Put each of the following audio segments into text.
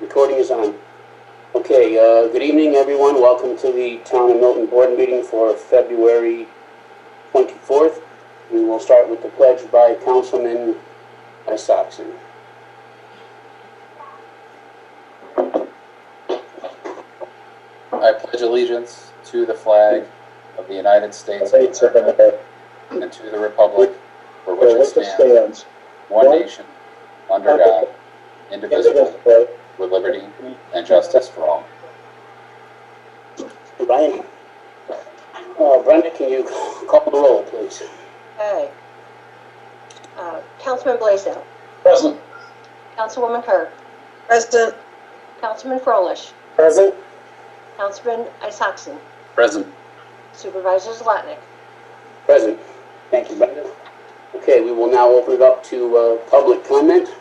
Recording is on. Okay, good evening, everyone. Welcome to the Town of Milton Board meeting for February 24th. We will start with the pledge by Councilman Isaacson. I pledge allegiance to the flag of the United States of America and to the republic for which it stands, one nation, under God, indivisible, with liberty and justice for all. Brian? Brenda, can you call the roll, please? Okay. Councilman Blaisdell. Present. Councilwoman Kerr. Present. Councilman Froelich. Present. Councilman Isaacson. Present. Supervisor Zlotnick. Present. Thank you, Brenda. Okay, we will now open it up to public comment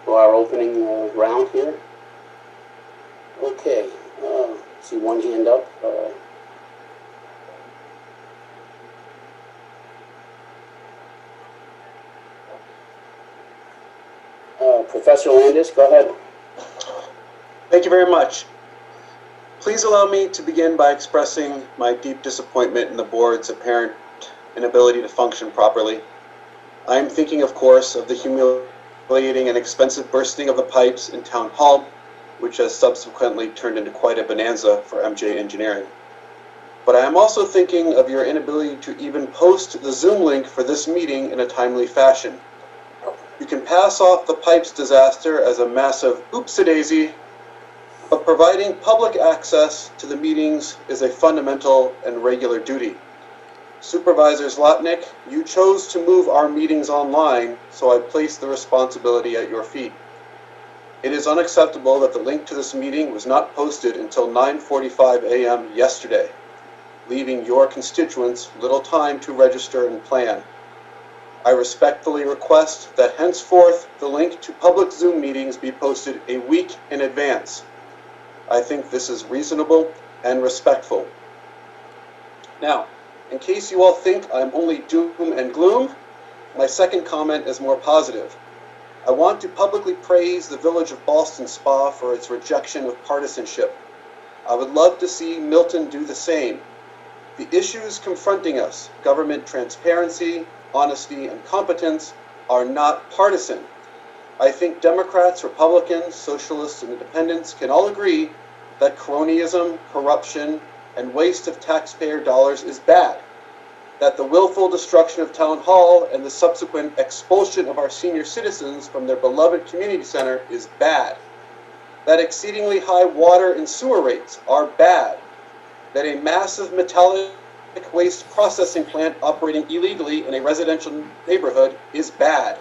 for our opening round here. Okay, see one hand up. Professor Landis, go ahead. Thank you very much. Please allow me to begin by expressing my deep disappointment in the board's apparent inability to function properly. I am thinking, of course, of the humiliating and expensive bursting of the pipes in Town Hall, which has subsequently turned into quite a bonanza for MJ Engineering. But I am also thinking of your inability to even post the Zoom link for this meeting in a timely fashion. You can pass off the pipes disaster as a massive oopsie-daisy, but providing public access to the meetings is a fundamental and regular duty. Supervisor Zlotnick, you chose to move our meetings online, so I place the responsibility at your feet. It is unacceptable that the link to this meeting was not posted until 9:45 a.m. yesterday, leaving your constituents little time to register and plan. I respectfully request that henceforth the link to public Zoom meetings be posted a week in advance. I think this is reasonable and respectful. Now, in case you all think I'm only doom and gloom, my second comment is more positive. I want to publicly praise the village of Ballston Spa for its rejection of partisanship. I would love to see Milton do the same. The issues confronting us, government transparency, honesty, and competence, are not partisan. I think Democrats, Republicans, Socialists, and Independents can all agree that cronyism, corruption, and waste of taxpayer dollars is bad, that the willful destruction of Town Hall and the subsequent expulsion of our senior citizens from their beloved community center is bad, that exceedingly high water and sewer rates are bad, that a massive metallic waste processing plant operating illegally in a residential neighborhood is bad.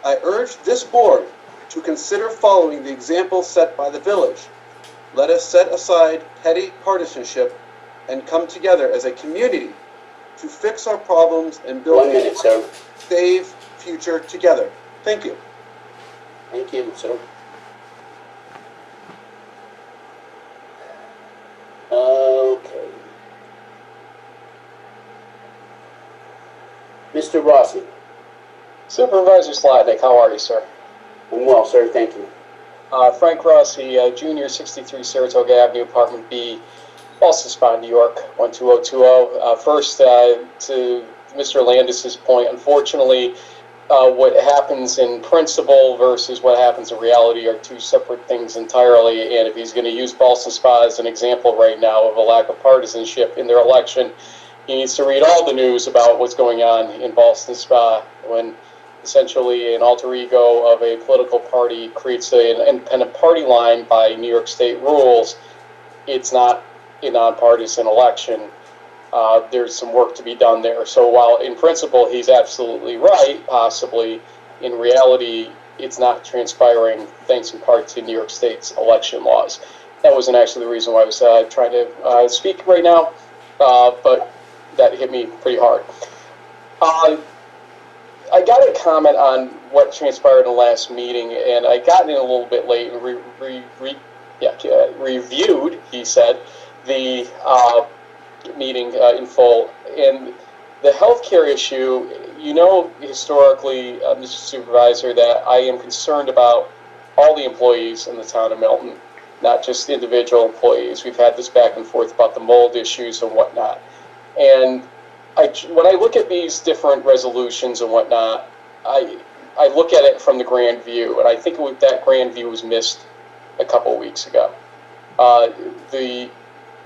I urge this board to consider following the example set by the village. Let us set aside petty partisanship and come together as a community to fix our problems and build a safe future together. Thank you. Thank you, sir. Okay. Mr. Rossi. Supervisor Zlotnick, how are you, sir? I'm well, sir. Thank you. Frank Rossi, Junior, 63 Saratoga Avenue, Apartment B, Ballston Spa, New York, 12020. First, to Mr. Landis's point, unfortunately, what happens in principle versus what happens in reality are two separate things entirely. And if he's going to use Ballston Spa as an example right now of a lack of partisanship in their election, he needs to read all the news about what's going on in Ballston Spa when essentially an alter ego of a political party creates an independent party line by New York State rules. It's not a nonpartisan election. There's some work to be done there. So while in principle he's absolutely right, possibly, in reality it's not transpiring thanks in part to New York State's election laws. That wasn't actually the reason why I was trying to speak right now, but that hit me pretty hard. I got a comment on what transpired in the last meeting, and I got in a little bit late and reviewed, he said, the meeting in full. And the healthcare issue, you know, historically, Mr. Supervisor, that I am concerned about all the employees in the town of Milton, not just individual employees. We've had this back and forth about the mold issues and whatnot. And when I look at these different resolutions and whatnot, I look at it from the grand view, and I think that grand view was missed a couple of weeks ago. The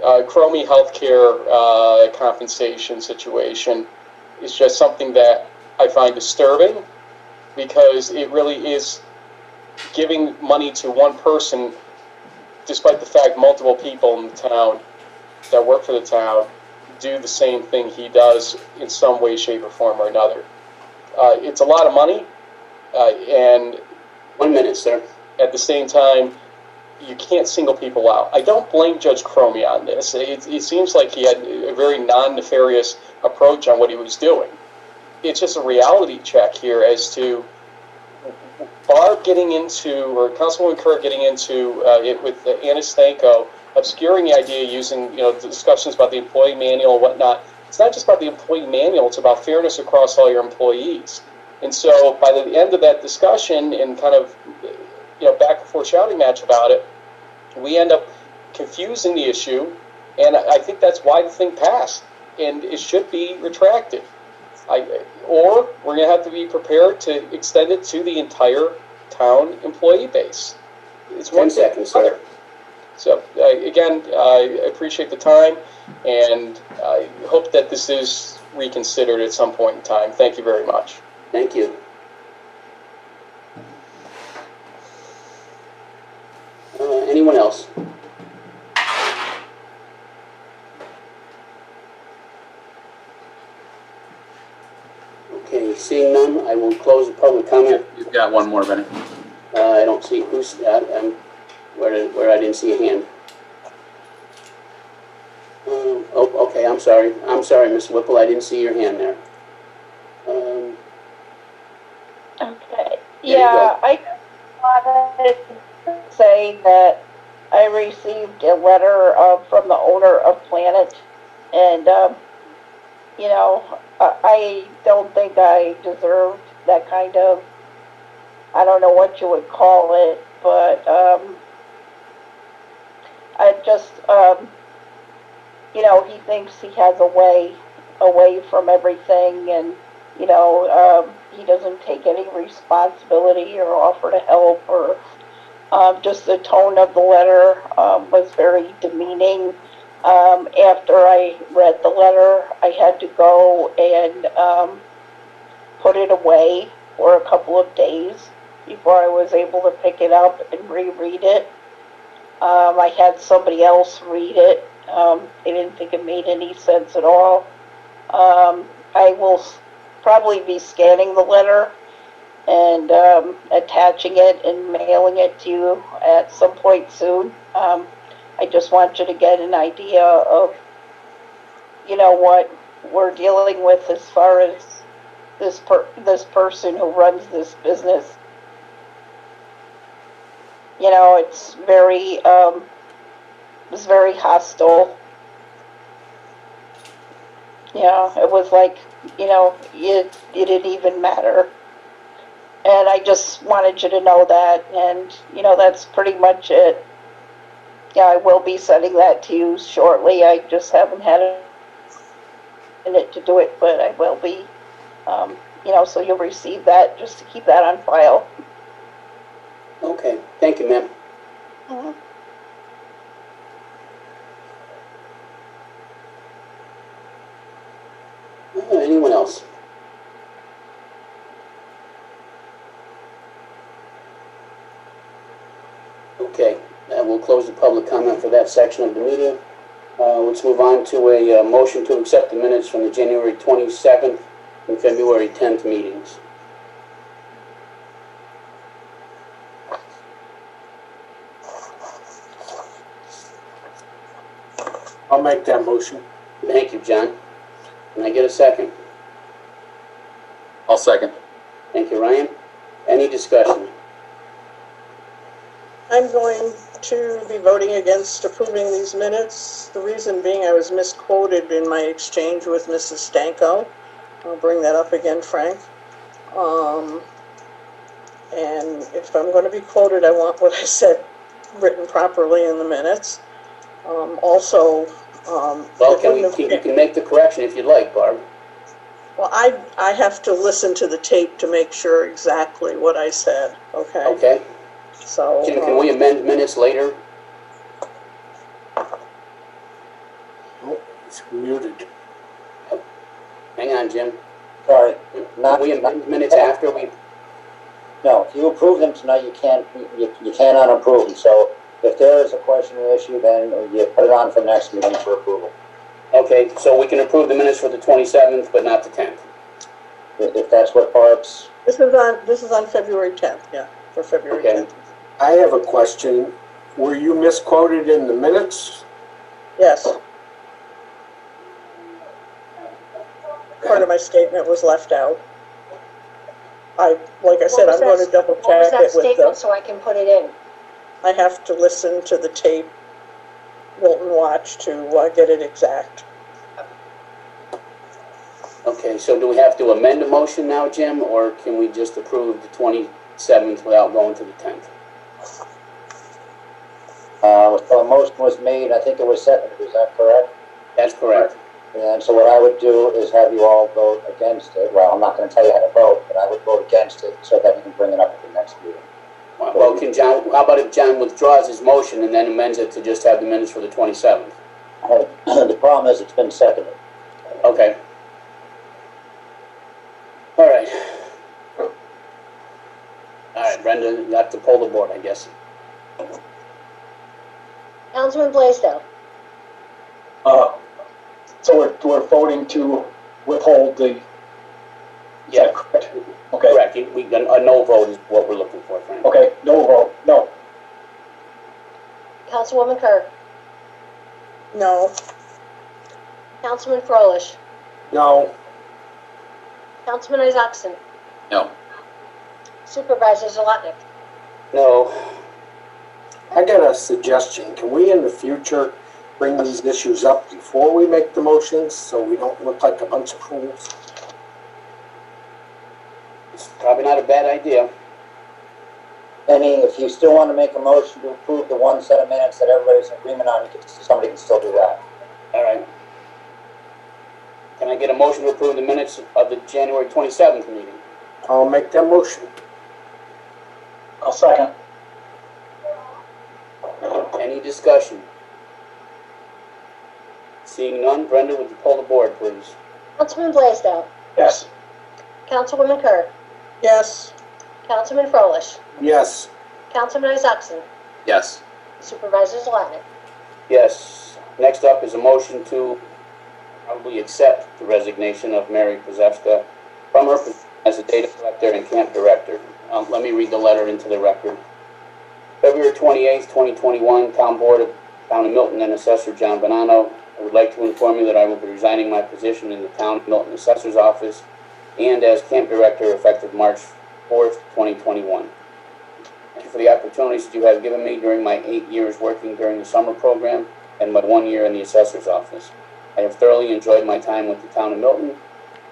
Cromie healthcare compensation situation is just something that I find disturbing, because it really is giving money to one person, despite the fact multiple people in the town that work for the town do the same thing he does in some way, shape, or form or another. It's a lot of money, and 1 minute, sir. at the same time, you can't single people out. I don't blame Judge Cromie on this. It seems like he had a very non-nefarious approach on what he was doing. It's just a reality check here as to Barb getting into, or Councilwoman Kerr getting into it with Anna Stanko, obscuring the idea using, discussions about the employee manual and whatnot. It's not just about the employee manual, it's about fairness across all your employees. And so by the end of that discussion and kind of, back and forth shouting match about it, we end up confusing the issue, and I think that's why the thing passed, and it should be retracted. Or we're going to have to be prepared to extend it to the entire town employee base. It's 10 seconds, sir. So, again, I appreciate the time, and I hope that this is reconsidered at some point in time. Thank you very much. Thank you. Anyone else? Okay, seeing none, I will close the public comment. You've got one more minute. I don't see who's, where I didn't see a hand. Okay, I'm sorry. I'm sorry, Ms. Whipple, I didn't see your hand there. Okay. you Yeah, I wanted to say that I received a letter from the owner of Planet, and I don't think I deserved that kind of, I don't know what you would call it, but I just, he thinks he has a way away from everything, and he doesn't take any responsibility or offer to help, or just the tone of the letter was very demeaning. After I read the letter, I had to go and put it away for a couple of days before I was able to pick it up and reread it. I had somebody else read it. They didn't think it made any sense at all. I will probably be scanning the letter and attaching it and mailing it to you at some point soon. I just want you to get an idea of, what we're dealing with as far as this person who runs this business. It's very hostile. It was like, it didn't even matter. And I just wanted you to know that, and, that's pretty much it. Yeah, I will be sending that to you shortly. I just haven't had a minute to do it, but I will be. So you'll receive that, just to keep that on file. Okay, thank you, ma'am. Mm-hmm. Anyone else? Okay, we'll close the public comment for that section of the meeting. Let's move on to a motion to accept the minutes from the January 27th and February 10th meetings. I'll make that motion. Thank you, John. Can I get a second? I'll second. Thank you, Ryan. Any discussion? I'm going to be voting against approving these minutes. The reason being I was misquoted in my exchange with Mrs. Stanko. I'll bring that up again, Frank. And if I'm going to be quoted, I want what I said written properly in the minutes. Also, Well, it wouldn't have you been- can make the correction if you'd like, Barb. well, I have to listen to the tape to make sure exactly what I said, okay? Okay. So, Jim, can we amend minutes later? Oh, it's muted. Hang on, Jim. Sorry, Can we amend minutes after we, no, if you approve them tonight, you cannot approve them. So if there is a question or issue, then you put it on for the next meeting for approval. okay, so we can approve the minutes for the 27th, but not the 10th. If that's what Barb's, this is on February 10th, yeah, for February Okay. 10th. I have a question. Were you misquoted in the minutes? Yes. Part of my statement was left out. Like I said, I'm going to double What was check that it with statement the, so I can put it in? I have to listen to the tape, Milton watch, to get it exact. Okay, so do we have to amend the motion now, Jim, or can we just approve the 27th without going to the 10th? the motion was made, I think it was seconded, is that correct? That's correct. And so what I would do is have you all vote against it. Well, I'm not gonna tell you how to vote, but I would vote against it so that you can bring it up at the next meeting. Well, how about if John withdraws his motion and then amends it to just have the minutes for the 27th? The problem is it's been seconded. Okay. All right. All right, Brenda, you have to pull the board, I guess. Councilman Blaisdell. So we're voting to withhold the, is Yeah, that correct? Okay, correct. A no vote is what we're looking for, Frank. okay, no vote, no. Councilwoman Kerr. No, Councilman Froelich. No. Councilman Isaacson. No. Supervisor Zalotnik. No. I got a suggestion. Can we in the future bring these issues up before we make the motions so we don't look like a bunch of fools? It's probably not a bad idea. Any, if you still want to make a motion to approve the one set of minutes that everybody's in agreement on, somebody can still do that. All right. Can I get a motion to approve the minutes of the January 27th meeting? I'll make that motion. I'll second. Any discussion? Seeing none, Brenda, would you pull the board, please? Councilman Blaisdell. Yes. Councilwoman Kerr. yes, Councilman Froelich. Yes. Councilman Isaacson. Yes. Supervisor Zalotnik. Yes. Next up is a motion to probably accept the resignation of Mary Pozewska from her position as a data collector and camp director. Let me read the letter into the record. February 28th, 2021, Town Board of Town of Milton and Assessor John Bonanno. I would like to inform you that I will be resigning my position in the Town of Milton Assessor's Office and as camp director effective March 4th, 2021. Thank you for the opportunities that you have given me during my 8 years working during the summer program and my 1 year in the Assessor's Office. I have thoroughly enjoyed my time with the Town of Milton.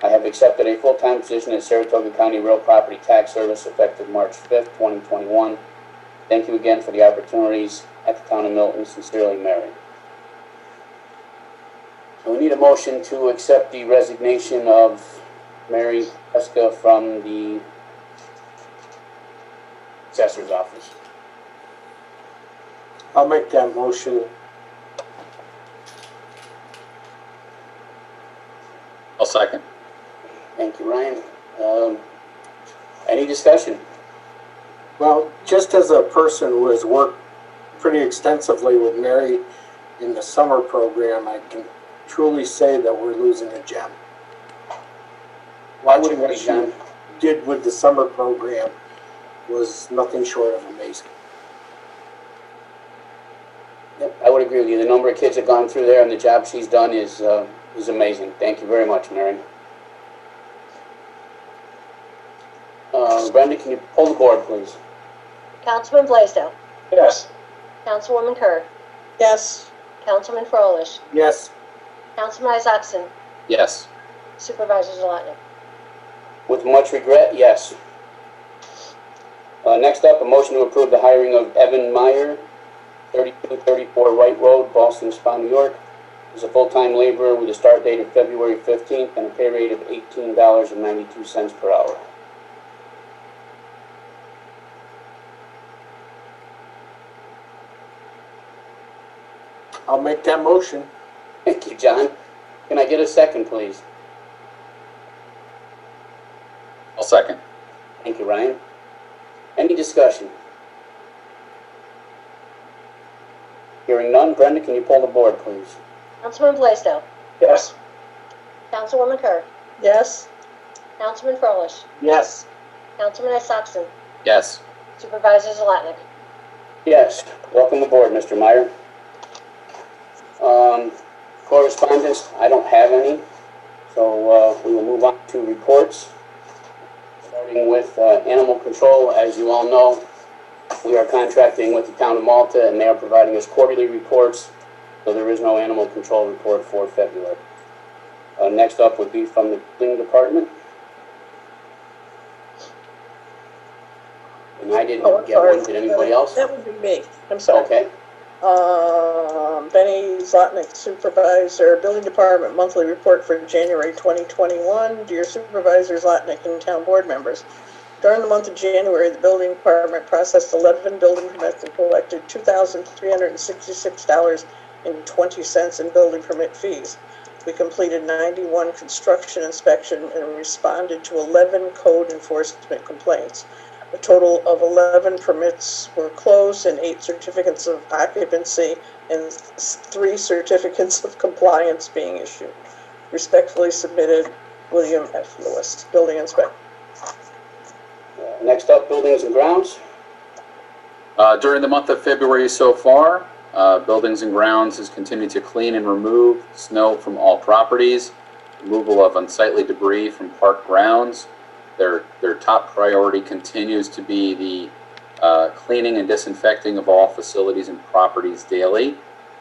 I have accepted a full-time position at Saratoga County Real Property Tax Service effective March 5th, 2021. Thank you again for the opportunities at the Town of Milton. Sincerely, Mary. So we need a motion to accept the resignation of Mary Pozewska from the Assessor's Office. I'll make that motion. I'll second. Thank you, Ryan. Any discussion? Well, just as a person who has worked pretty extensively with Mary in the summer program, I can truly say that we're losing a gem. Watching what she did with the summer program was nothing short of amazing. Yep, I would agree with you. The number of kids that have gone through there and the job she's done is amazing. Thank you very much, Mary. Brenda, can you pull the board, please? Councilman Blaisdell. Yes. Councilwoman Kerr. yes, Councilman Froelich. Yes. Councilman Isaacson. Yes. Supervisor Zlatnik? With much regret, yes. Next up, a motion to approve the hiring of Evan Meyer, 3234 Wright Road, Boston Spa, New York, as a full-time laborer with a start date of February 15th and a pay rate of $18.92 per hour. I'll make that motion. Thank you, John. Can I get a second, please? I'll second. Thank you, Ryan. Any discussion? Hearing none, Brenda, can you pull the board, please? Councilman Blaisdell? Yes. Councilwoman Kerr? Yes, Councilman Froelich? Yes. Councilman Isakson? Yes. Supervisor Zlatnik? Yes. Welcome aboard, Mr. Meyer. Correspondence, I don't have any, so we will move on to reports. Starting with animal control, as you all know, we are contracting with the town of Malta, and they are providing us quarterly reports, so there is no animal control report for February. Next up would be from the building department. And I didn't Oh, I'm get sorry. one. Did anybody else? that would be me. I'm sorry. Okay. Benny Zlatnik, Supervisor, Building Department Monthly Report for January 2021. Dear Supervisor Zlatnik and town board members, during the month of January, the Building Department processed 11 building permits and collected $2,366.20 in building permit fees. We completed 91 construction inspection and responded to 11 code enforcement complaints. A total of 11 permits were closed and 8 certificates of occupancy and 3 certificates of compliance being issued. Respectfully submitted, William F. Lewis, Building Inspector. Next up, buildings and grounds. During the month of February so far, Buildings and Grounds has continued to clean and remove snow from all properties, removal of unsightly debris from park grounds. Their top priority continues to be the cleaning and disinfecting of all facilities and properties daily.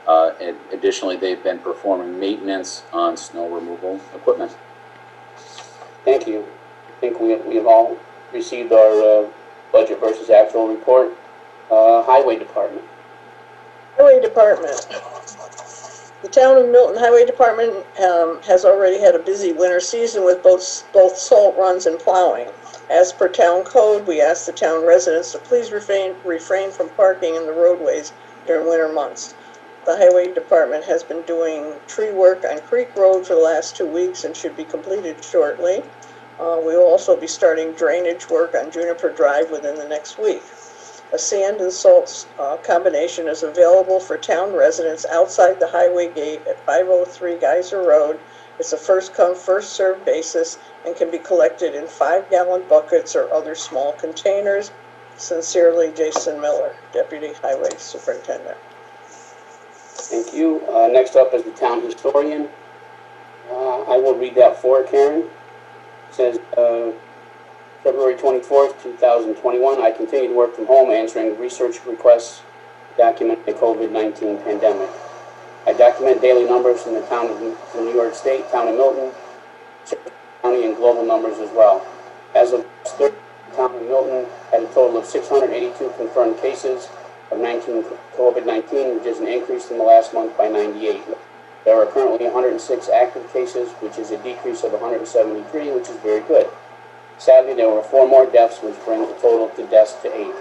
And additionally, they've been performing maintenance on snow removal equipment. Thank you. I think we have all received our budget versus actual report. Highway Department. Highway Department. The town of Milton Highway Department has already had a busy winter season with both salt runs and plowing. As per town code, we ask the town residents to please refrain from parking in the roadways during winter months. The Highway Department has been doing tree work on Creek Road for the last 2 weeks and should be completed shortly. We will also be starting drainage work on Juniper Drive within the next week. A sand and salt combination is available for town residents outside the highway gate at 503 Geyser Road. It's a first-come, first-served basis and can be collected in 5-gallon buckets or other small containers. Sincerely, Jason Miller, Deputy Highway Superintendent. Thank you. Next up is the town historian. I will read that for Karen. It says, February 24th, 2021, I continue to work from home answering research requests to document the COVID-19 pandemic. I document daily numbers in the town of New York State, town of Milton, county, and global numbers as well. As of the town of Milton had a total of 682 confirmed cases of COVID-19, which is an increase in the last month by 98. There are currently 106 active cases, which is a decrease of 173, which is very good. Sadly, there were 4 more deaths, which brings the total to deaths to 8.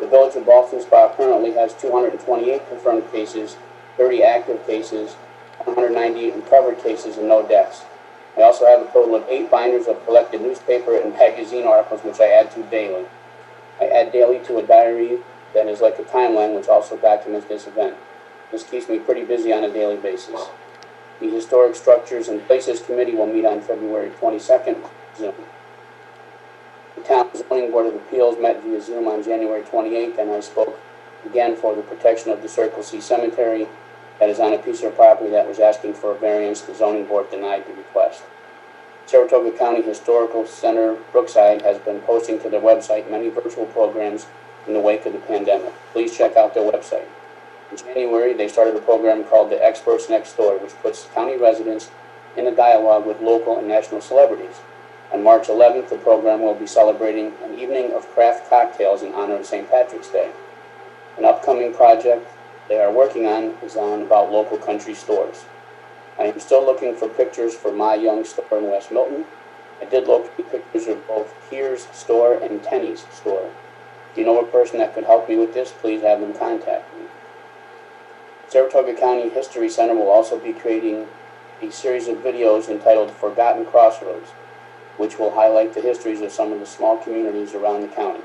The village of Boston Spa currently has 228 confirmed cases, 30 active cases, 198 recovered cases, and no deaths. I also have a total of 8 binders of collected newspaper and magazine articles, which I add to daily. I add daily to a diary that is like a timeline, which also documents this event. This keeps me pretty busy on a daily basis. The Historic Structures and Places Committee will meet on February 22nd, Zoom. The Town Zoning Board of Appeals met via Zoom on January 28th, and I spoke again for the protection of the Circle C Cemetery that is on a piece of property that was asking for a variance. The zoning board denied the request. Saratoga County Historical Center Brookside has been posting to their website many virtual programs in the wake of the pandemic. Please check out their website. In January, they started a program called the Experts Next Door, which puts county residents in a dialogue with local and national celebrities. On March 11th, the program will be celebrating an evening of craft cocktails in honor of St. Patrick's Day. An upcoming project they are working on is about local country stores. I am still looking for pictures for My Young store in West Milton. I did locate pictures of both Here's store and Tenny's store. If you know a person that could help me with this, please have them contact me. Saratoga County History Center will also be creating a series of videos entitled Forgotten Crossroads, which will highlight the histories of some of the small communities around the county.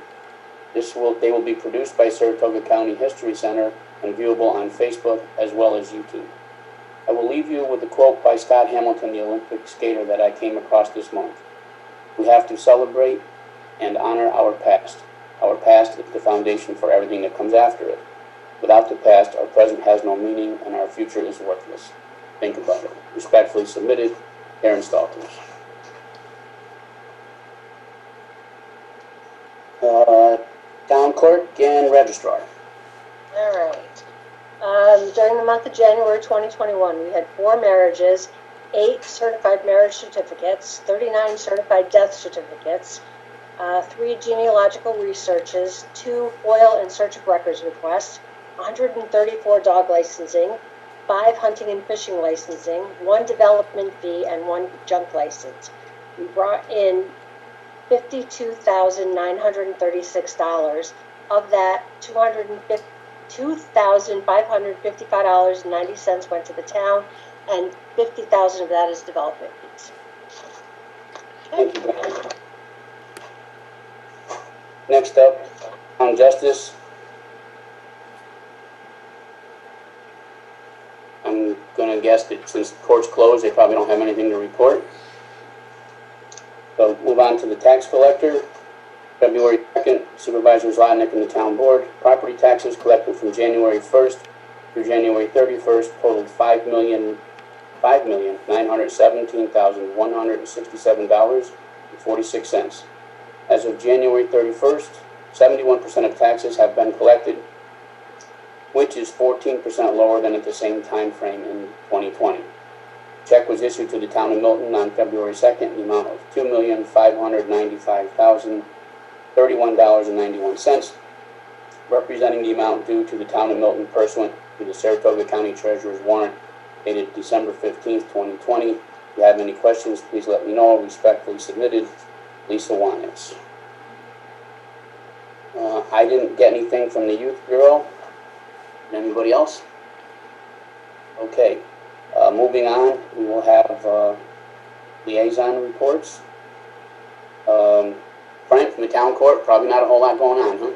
They will be produced by Saratoga County History Center and viewable on Facebook as well as YouTube. I will leave you with a quote by Scott Hamilton, the Olympic skater, that I came across this month. We have to celebrate and honor our past. Our past is the foundation for everything that comes after it. Without the past, our present has no meaning and our future is worthless. Think about it. Respectfully submitted, Aaron Stalters. Town Clerk and Registrar. All right. During the month of January 2021, we had 4 marriages, 8 certified marriage certificates, 39 certified death certificates, 3 genealogical researches, 2 FOIL and search of records requests, 134 dog licensing, 5 hunting and fishing licensing, 1 development fee, and 1 junk license. We brought in $52,936. Of that, $2,555.90 went to the town, and $50,000 of that is development fees. Thank you, Brian. Next up, Town Justice. I'm going to guess that since the court's closed, they probably don't have anything to report. So move on to the tax collector. February 2nd, Supervisor Zlotnick and the town board. Property taxes collected from January 1st through January 31st totaled $5,917,167.46. As of January 31st, 71% of taxes have been collected, which is 14% lower than at the same time frame in 2020. Check was issued to the town of Milton on February 2nd in the amount of $2,595,031.91, representing the amount due to the town of Milton pursuant to the Saratoga County Treasurer's warrant dated December 15th, 2020. If you have any questions, please let me know. Respectfully submitted, Lisa Wanitz. I didn't get anything from the Youth Bureau. Anybody else? Okay. Moving on, we will have liaison reports. Frank, from the town court, probably not a whole lot going on, huh?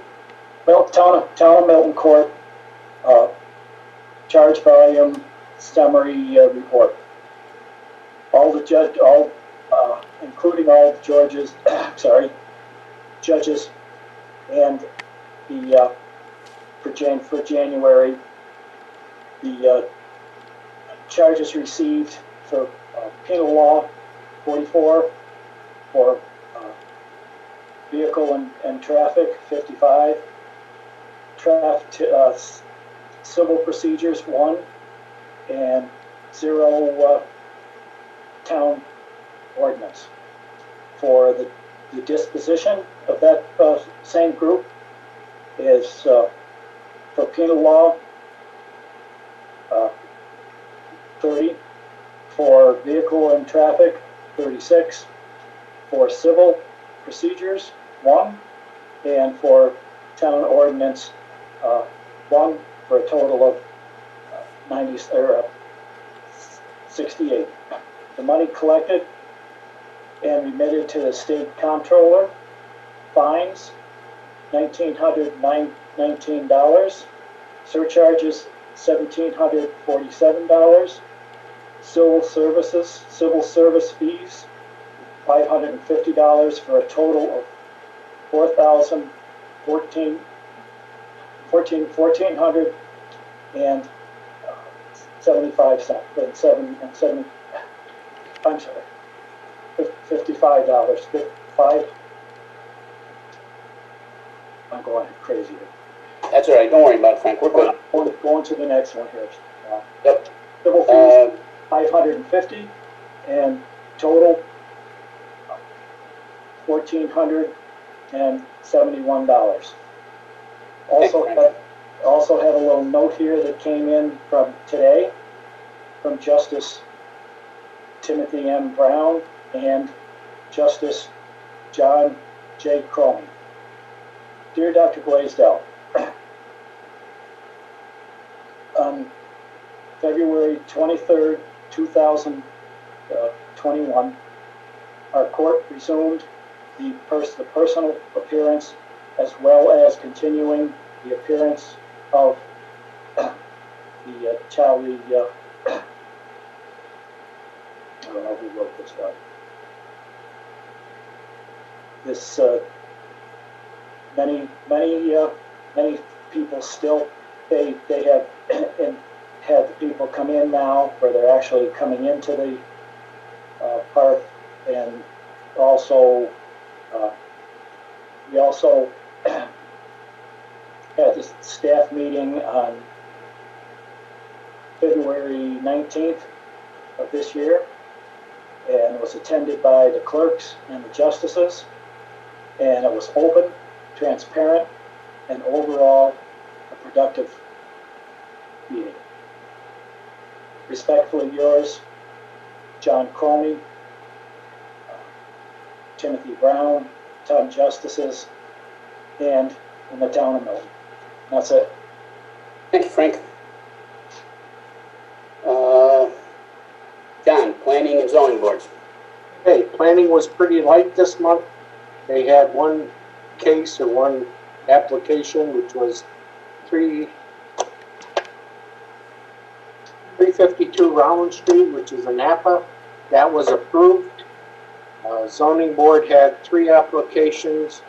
Well, town of Milton Court, charge volume summary report. Including all the judges, judges, and the for January, the charges received for penal law 44, for vehicle and traffic 55, civil procedures 1, and 0 town ordinance. For the disposition of that same group is for penal law 30, for vehicle and traffic 36, for civil procedures 1, and for town ordinance 1, for a total of 68. The money collected and remitted to the state comptroller: fines $1,919, surcharges $1,747, civil service fees $550, for a total of $1,475 $55. I'm going crazy here. That's all right. Don't worry about it, Frank. We're good. Going to the next one here. Yep. Civil fees $550, and total $1,471. Also have a little note here that came in from today from Justice Timothy M. Brown and Justice John J. Cromie. Dear Dr. Blaisdell, on February 23rd, 2021, our court resumed the personal appearance as well as continuing the appearance of the Charlie, I don't know who wrote this down. This, many people still, they have, and have the people come in now where they're actually coming into the park, and also, we also had this staff meeting on February 19th of this year, and it was attended by the clerks and the justices, and it was open, transparent, and overall a productive meeting. Respectfully yours, John Cromie, Timothy Brown, town justices, and in the town of Milton. That's it. Thank you, Frank. John, planning and zoning boards. Okay, planning was pretty light this month. They had one case or one application, which was 352 Rollins Street, which is in Napa. That was approved. Zoning board had 3 applications.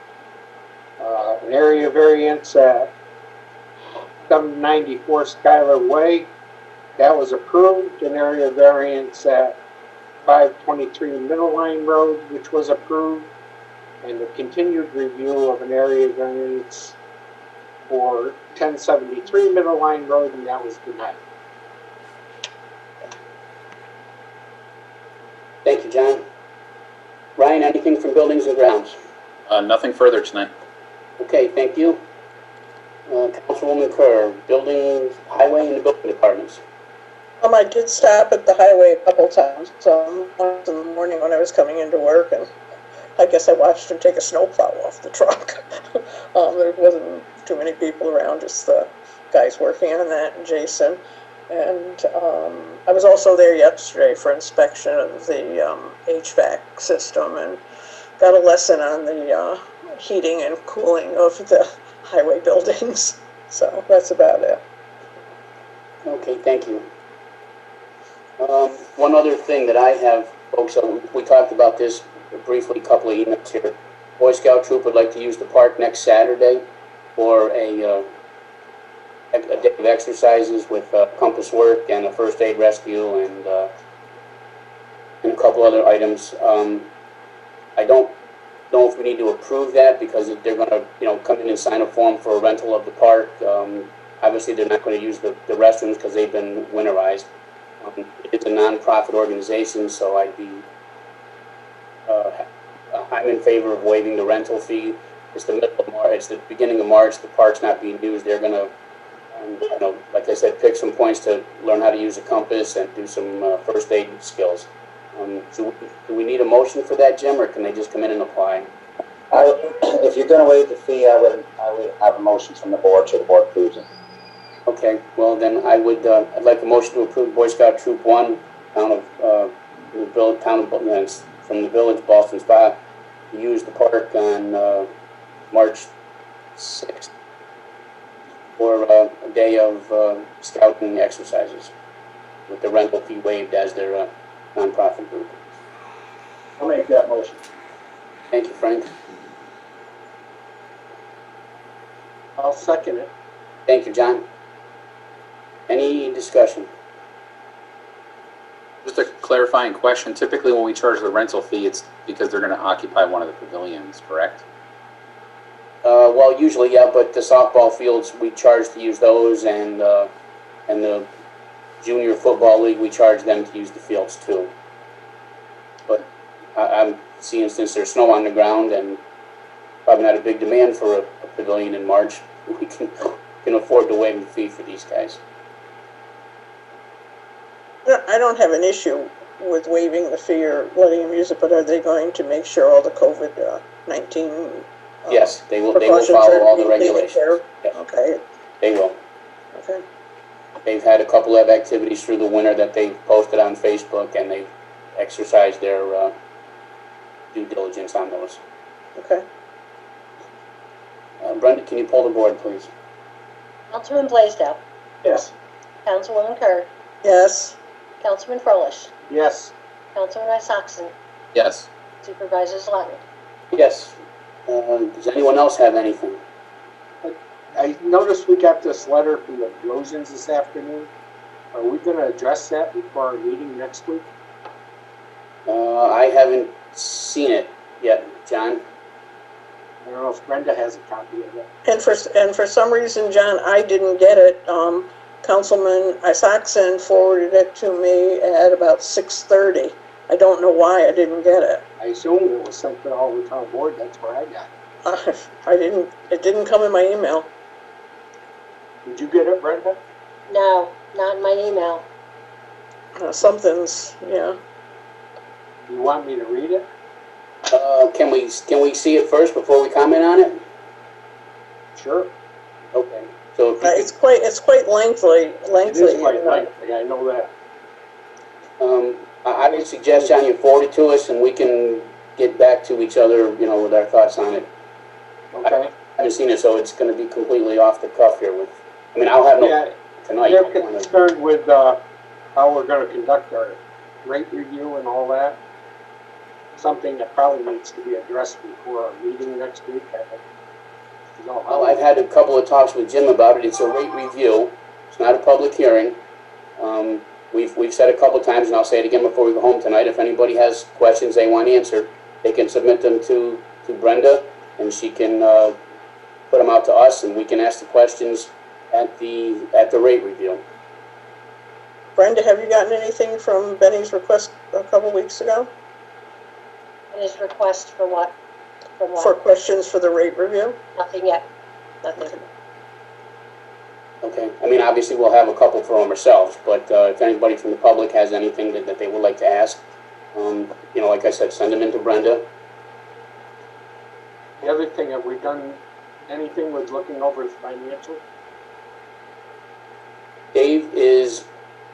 An area variance at 794 Schuyler Way. That was approved. An area variance at 523 Middle Line Road, which was approved. And the continued review of an area variance for 1073 Middle Line Road, and that was denied. Thank you, John. Ryan, anything from buildings and grounds? Nothing further tonight. Okay, thank you. Councilwoman Kerr, buildings, highway, and the building departments. I did stop at the highway a couple times, once in the morning when I was coming into work, and I guess I watched him take a snowplow off the truck. There wasn't too many people around, just the guys working on that, and Jason. And I was also there yesterday for inspection of the HVAC system, and got a lesson on the heating and cooling of the highway buildings. So that's about it. Okay, thank you. One other thing that I have, folks, we talked about this briefly, a couple of emails here. Boy Scout troop would like to use the park next Saturday for a day of exercises with compass work and a first aid rescue and a couple other items. I don't know if we need to approve that because they're going to, come in and sign a form for a rental of the park. Obviously, they're not going to use the restrooms because they've been winterized. It's a non-profit organization, so I'd be, I'm in favor of waiving the rental fee. It's the middle of March, it's the beginning of March, the park's not being used. They're going to, like I said, pick some points to learn how to use a compass and do some first aid skills. So do we need a motion for that, Jim, or can they just come in and apply? If you're gonna waive the fee, I would have a motion from the board, so the board approves it. Okay, well then I'd like a motion to approve Boy Scout Troop 1, from the village, Boston Spa, to use the park on March 6th for a day of scouting exercises with the rental fee waived as their nonprofit group. I'll make that motion. Thank you, Frank. I'll second it. Thank you, John. Any discussion? Just a clarifying question. Typically when we charge the rental fee, it's because they're going to occupy one of the pavilions, correct? Well, usually, yeah, but the softball fields, we charge to use those, and the junior football league, we charge them to use the fields too. I'm seeing, since there's snow on the ground and probably not a big demand for a pavilion in March, we can afford to waive the fee for these guys. I don't have an issue with waiving the fee or letting them use it, but are they going to make sure all the COVID-19 Yes, they will precautions follow are all the being taken regulations. care of? Yes, Okay, they will. okay. They've had a couple of activities through the winter that they've posted on Facebook, and they've exercised their due diligence on those. Okay. Brenda, can you pull the board, please? Councilman Blaisdell, Yes. Councilwoman Kerr, Yes. Councilman Froelich, Yes. Councilman Isaacson, Yes. Supervisor Zlatman. Yes. Does anyone else have anything? I noticed we got this letter from the Blosians this afternoon. Are we gonna address that before our meeting next week? I haven't seen it yet, John. I don't know if Brenda has a copy of it. And for some reason, John, I didn't get it. Councilman Isaacson forwarded it to me at about 6:30. I don't know why I didn't get it. I assumed it was sent to all the town board, that's where I got it. It didn't come in my email. Did you get it, Brenda? No, not in my email. Something's, yeah. You want me to read it? Can we see it first before we comment on it? Sure. Okay. So if you It's quite lengthy. It is quite lengthy, I know that. I would suggest, John, you forward it to us, and we can get back to each other, with our thoughts on it. Okay. I haven't seen it, so it's going to be completely off the cuff here. I'll have no tonight. They're concerned with how we're going to conduct our rate review and all that. Something that probably needs to be addressed before our meeting next week, I think. Well, I've had a couple of talks with Jim about it. It's a rate review. It's not a public hearing. We've said a couple of times, and I'll say it again before we go home tonight. If anybody has questions they want answered, they can submit them to Brenda, and she can put them out to us, and we can ask the questions at the rate review. Brenda, have you gotten anything from Benny's request a couple weeks ago? And his request for what? From what? For questions for the rate review? Nothing yet. Nothing. Okay. Obviously, we'll have a couple for them ourselves, but if anybody from the public has anything that they would like to ask, like I said, send them in to Brenda. The other thing, have we done anything with looking over the financial? Dave is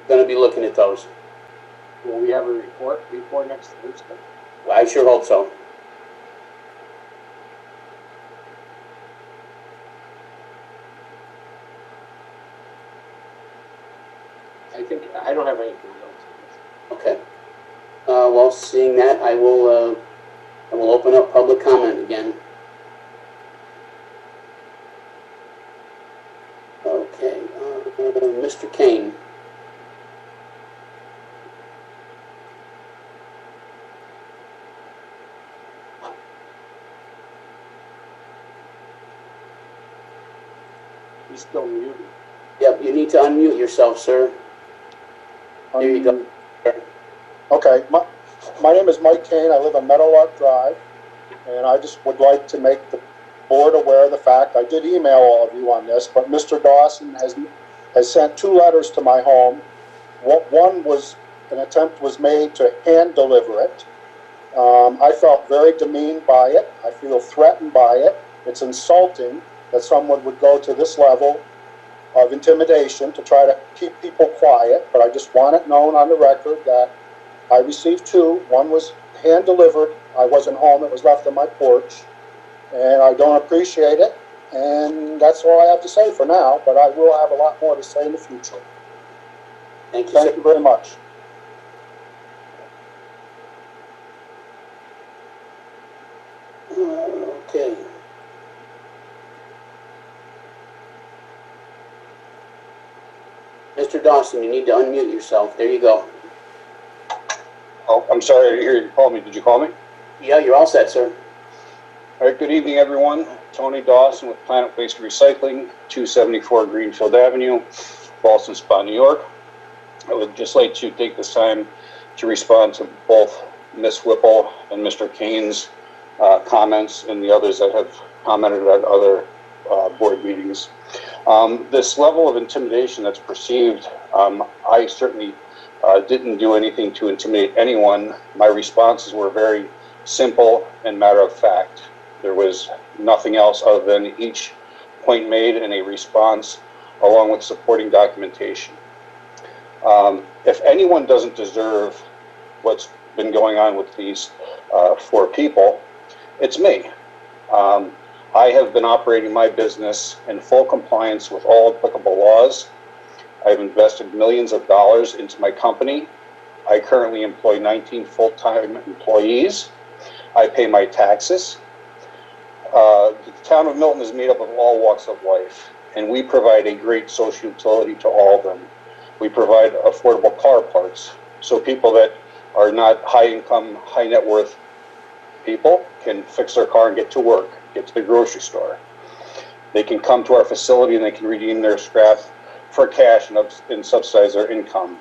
going to be looking at those. Will we have a report before next Thursday? I sure hope so. I don't have anything else. Okay. Well, seeing that, I will open up public comment again. Okay. Mr. Kane. He's still muted. Yep, you need to unmute yourself, sir. There you go. Okay, my name is Mike Kane. I live on Meadowlark Drive, and I just would like to make the board aware of the fact, I did email all of you on this, but Mr. Dawson has sent 2 letters to my home. One was, an attempt was made to hand deliver it. I felt very demeaned by it. I feel threatened by it. It's insulting that someone would go to this level of intimidation to try to keep people quiet, but I just want it known on the record that I received 2. One was hand delivered. I wasn't home. It was left on my porch, and I don't appreciate it. And that's all I have to say for now, but I will have a lot more to say in the future. Thank you, Thank you very much. Okay. Mr. Dawson, you need to unmute yourself. There you go. Oh, I'm sorry, I didn't hear you call me. Did you call me? Yeah, you're all set, sir. All right, good evening, everyone. Tony Dawson with Planet Waste Recycling, 274 Greenfield Avenue, Ballston Spa, New York. I would just like to take this time to respond to both Ms. Whipple and Mr. Kane's comments and the others that have commented at other board meetings. This level of intimidation that's perceived, I certainly didn't do anything to intimidate anyone. My responses were very simple and matter of fact. There was nothing else other than each point made and a response along with supporting documentation. If anyone doesn't deserve what's been going on with these 4 people, it's me. I have been operating my business in full compliance with all applicable laws. I've invested millions of dollars into my company. I currently employ 19 full-time employees. I pay my taxes. The town of Milton is made up of all walks of life, and we provide a great social utility to all of them. We provide affordable car parts, so people that are not high-income, high-net-worth people can fix their car and get to work, get to the grocery store. They can come to our facility and they can redeem their scrap for cash and subsidize their income.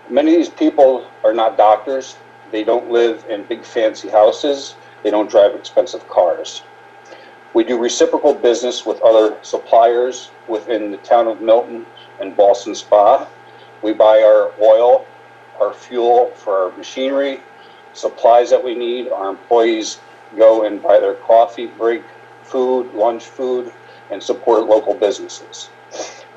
Many of these people are not doctors. They don't live in big fancy houses. They don't drive expensive cars. We do reciprocal business with other suppliers within the town of Milton and Boston Spa. We buy our oil, our fuel for our machinery, supplies that we need. Our employees go and buy their coffee break, food, lunch food, and support local businesses.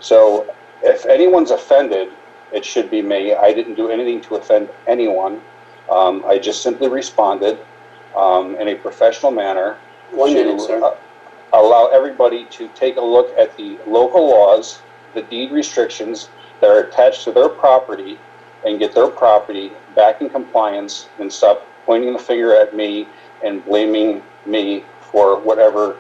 So if anyone's offended, it should be me. I didn't do anything to offend anyone. I just simply responded in a professional manner. 1 minute, sir. Allow everybody to take a look at the local laws, the deed restrictions that are attached to their property, and get their property back in compliance and stop pointing the finger at me and blaming me for whatever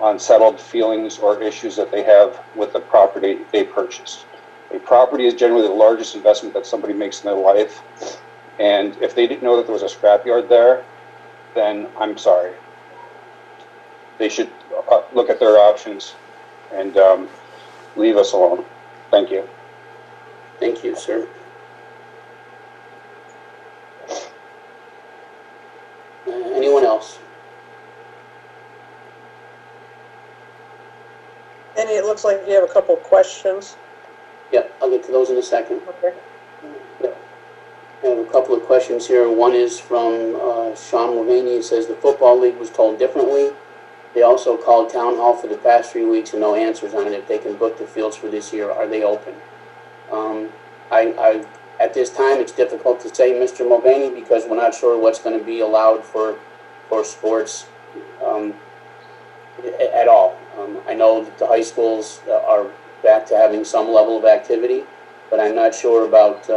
unsettled feelings or issues that they have with the property they purchased. A property is generally the largest investment that somebody makes in their life, and if they didn't know that there was a scrapyard there, then I'm sorry. They should look at their options and leave us alone. Thank you. Thank you, sir. Anyone else? Annie, it looks like you have a couple of questions. Yep, I'll get to those in a second. Okay. Yep. I have a couple of questions here. One is from Sean Mulvaney. He says the Football League was told differently. They also called Town Hall for the past 3 weeks and no answers on it. If they can book the fields for this year, are they open? At this time, it's difficult to say, Mr. Mulvaney, because we're not sure what's going to be allowed for sports at all. I know that the high schools are back to having some level of activity, but I'm not sure about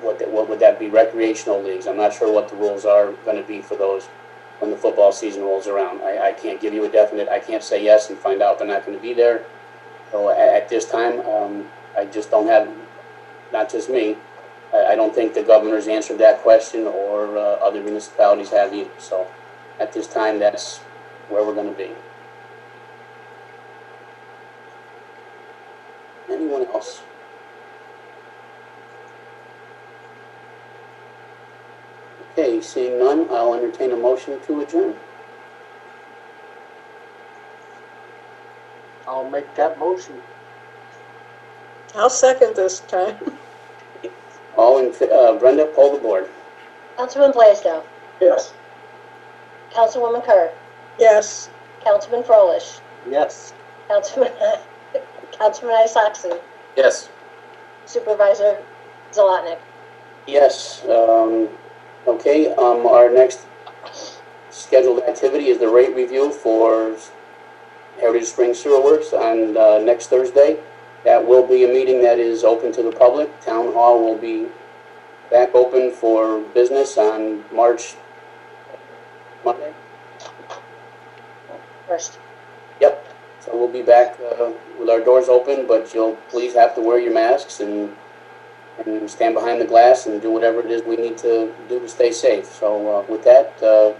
what would that be, recreational leagues. I'm not sure what the rules are going to be for those when the football season rolls around. I can't give you a definite, I can't say yes and find out they're not going to be there. So at this time, I just don't have, not just me, I don't think the governor's answered that question or other municipalities have either. So at this time, that's where we're going to be. Anyone else? Okay, seeing none, I'll entertain a motion to adjourn. I'll make that motion. I'll second this time. All in, Brenda, poll the board. Councilman Blaisdell. Yes. Councilwoman Kerr. Yes. Councilman Froelich. Yes. Councilman Isakson. Yes. Supervisor Zalotnik. Yes, okay, our next scheduled activity is the rate review for Heritage Springs Sewer Works on next Thursday. That will be a meeting that is open to the public. Town Hall will be back open for business on Monday. First. Yep, so we'll be back with our doors open, but you'll please have to wear your masks and stand behind the glass and do whatever it is we need to do to stay safe. So with that,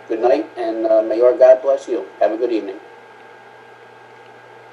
good night, and may your God bless you. Have a good evening.